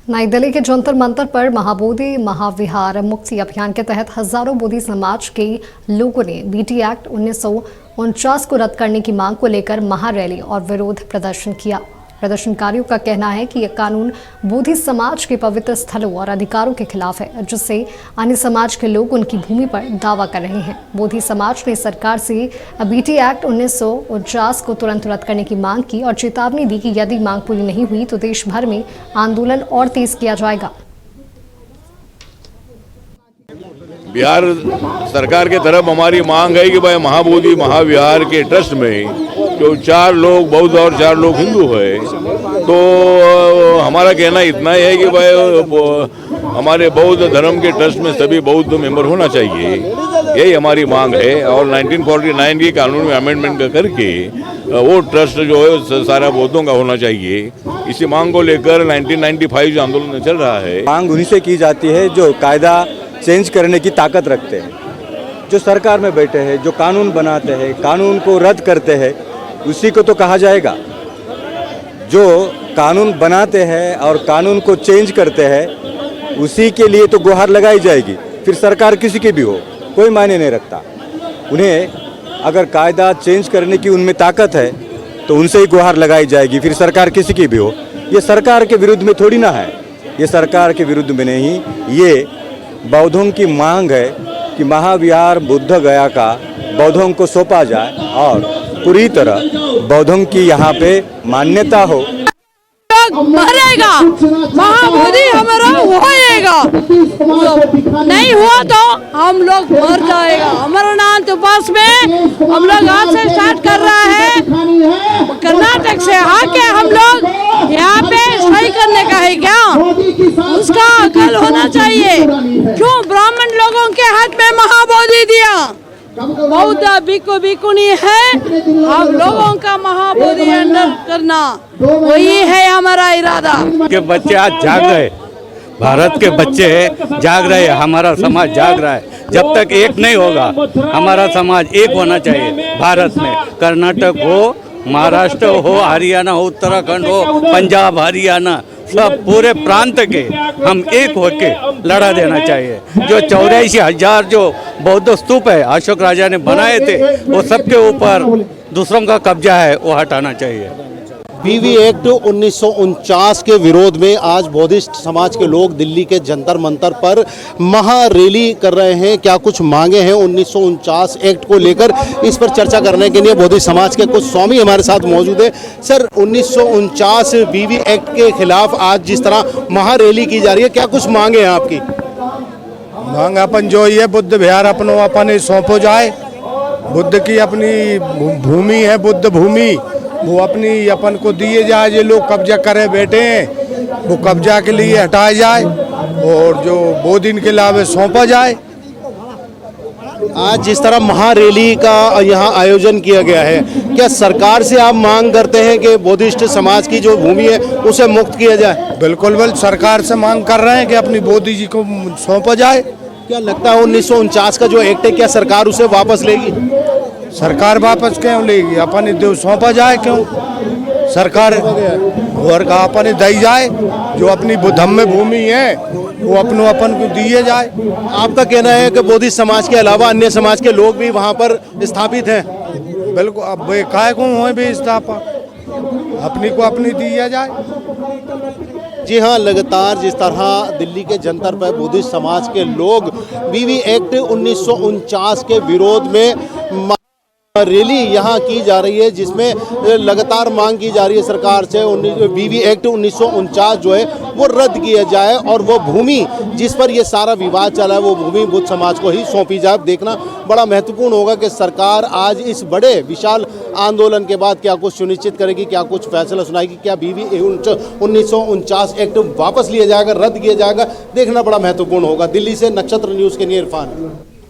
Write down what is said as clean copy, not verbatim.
नई दिल्ली के जंतर मंतर पर महाबोधि महाविहार मुक्ति अभियान के तहत हजारों बोधि समाज के लोगों ने बीटी एक्ट 1949 को रद्द करने की मांग को लेकर महारैली और विरोध प्रदर्शन किया। प्रदर्शनकारियों का कहना है कि यह कानून बोधि समाज के पवित्र स्थलों और अधिकारों के खिलाफ है, जिससे अन्य समाज के लोग उनकी भूमि पर दावा कर रहे हैं। बोधि समाज ने सरकार से बीटी एक्ट 1949 को तुरंत रद्द करने की मांग की और चेतावनी दी कि यदि मांग पूरी नहीं हुई तो देश भर में आंदोलन और तेज किया जाएगा। बिहार सरकार के तरफ हमारी मांग है कि भाई महाबोधि महाविहार के ट्रस्ट में जो 4 लोग बौद्ध और 4 लोग हिंदू है, तो हमारा कहना इतना ही है कि भाई हमारे बौद्ध धर्म के ट्रस्ट में सभी बौद्ध मेंबर होना चाहिए। यही हमारी मांग है और 1949 के कानून में अमेंडमेंट करके वो ट्रस्ट जो है सारा बौद्धों का होना चाहिए। इसी मांग को लेकर 1995 जो आंदोलन चल रहा है, मांग उन्हीं से की जाती है जो कायदा चेंज करने की ताकत रखते हैं, जो सरकार में बैठे हैं, जो कानून बनाते हैं, कानून को रद्द करते हैं, उसी को तो कहा जाएगा। जो कानून बनाते हैं और कानून को चेंज करते हैं उसी के लिए तो गुहार लगाई जाएगी। फिर सरकार किसी की भी हो, कोई मायने नहीं रखता। उन्हें अगर कायदा चेंज करने की उनमें ताकत है तो उनसे ही गुहार लगाई जाएगी, फिर सरकार किसी की भी हो। ये सरकार के विरुद्ध में थोड़ी ना है, ये सरकार के विरुद्ध में नहीं, ये बौद्धों की मांग है कि महाविहार बुद्ध गया का बौद्धों को सौंपा जाए और पूरी तरह बौद्धों की यहाँ पे मान्यता हो। मरेगा महाबोधि हमारा होएगा, नहीं हुआ तो हम लोग मर जाएगा। अमरनाथ पास में हम लोग आज से स्टार्ट कर रहा है, कर्नाटक से आके हम लोग यहाँ पे सही करने का है क्या? उसका अकल होना चाहिए। क्यों ब्राह्मण लोगों के हाथ में महाबोधि दिया? बौद्ध भिक्खु भिक्खुनी है, हम लोगों का महाबोधि अंदर करना वही है हमारा इरादा। के बच्चे आज जाग रहे, भारत के बच्चे जाग रहे, हमारा समाज जाग रहा है। जब तक एक नहीं होगा, हमारा समाज एक होना चाहिए। भारत में कर्नाटक हो, महाराष्ट्र हो, हरियाणा हो, उत्तराखंड हो, पंजाब हरियाणा सब पूरे प्रांत के हम एक होके लड़ा देना चाहिए। जो 84,000 जो बौद्ध स्तूप है अशोक राजा ने बनाए थे, वो सबके ऊपर दूसरों का कब्जा है, वो हटाना चाहिए। बीवी एक्ट 1949 के विरोध में आज बौद्धिस्ट समाज के लोग दिल्ली के जंतर मंतर पर महारैली कर रहे हैं। क्या कुछ मांगे हैं 1949 एक्ट को लेकर, इस पर चर्चा करने के लिए बौद्धिस्ट समाज के कुछ स्वामी हमारे साथ मौजूद है। सर, 1949 बीवी एक्ट के खिलाफ आज जिस तरह महारैली की जा रही है, क्या कुछ मांगे हैं आपकी? मांग अपन जो ये बुद्ध विहार अपनो अपने सौंपो जाए। बुद्ध की अपनी भूमि है, बुद्ध भूमि, वो अपनी अपन को दिए जाए। जो लोग कब्जा करे बैठे हैं वो कब्जा के लिए हटाया जाए और जो बोधिन के लाभ सौंपा जाए। आज जिस तरह महारैली का यहाँ आयोजन किया गया है, क्या सरकार से आप मांग करते हैं कि बौद्धिस्ट समाज की जो भूमि है उसे मुक्त किया जाए? बिल्कुल सरकार से मांग कर रहे हैं कि अपनी बोधि जी को सौंपा जाए। क्या लगता है 1949 का जो एक्ट है, क्या सरकार उसे वापस लेगी? सरकार वापस क्यों लेगी? अपन देव सौंपा जाए, क्यों सरकार और का अपन दी जाए। जो अपनी धम्म भूमि है वो अपनों अपन को दिए जाए। आपका कहना है कि बौद्ध समाज के अलावा अन्य समाज के लोग भी वहाँ पर स्थापित हैं? बिल्कुल, अब काय को हो भी स्थापना अपनी को अपनी दिया जाए। जी हाँ, लगातार जिस तरह दिल्ली के जंतर पर बुद्धिस्ट समाज के लोग बीवी एक्ट 1949 के विरोध में रैली यहाँ की जा रही है, जिसमें लगातार मांग की जा रही है सरकार से बीवी एक्ट 1949 जो है वो रद्द किया जाए और वो भूमि जिस पर ये सारा विवाद चला है वो भूमि बुद्ध समाज को ही सौंपी जाए। देखना बड़ा महत्वपूर्ण होगा कि सरकार आज इस बड़े विशाल आंदोलन के बाद क्या कुछ सुनिश्चित करेगी, क्या कुछ फैसला सुनाएगी, क्या बीवी 1949 एक्ट वापस लिया जाएगा, रद्द किया जाएगा। देखना बड़ा महत्वपूर्ण होगा। दिल्ली से नक्षत्र न्यूज़ के लिए इरफान।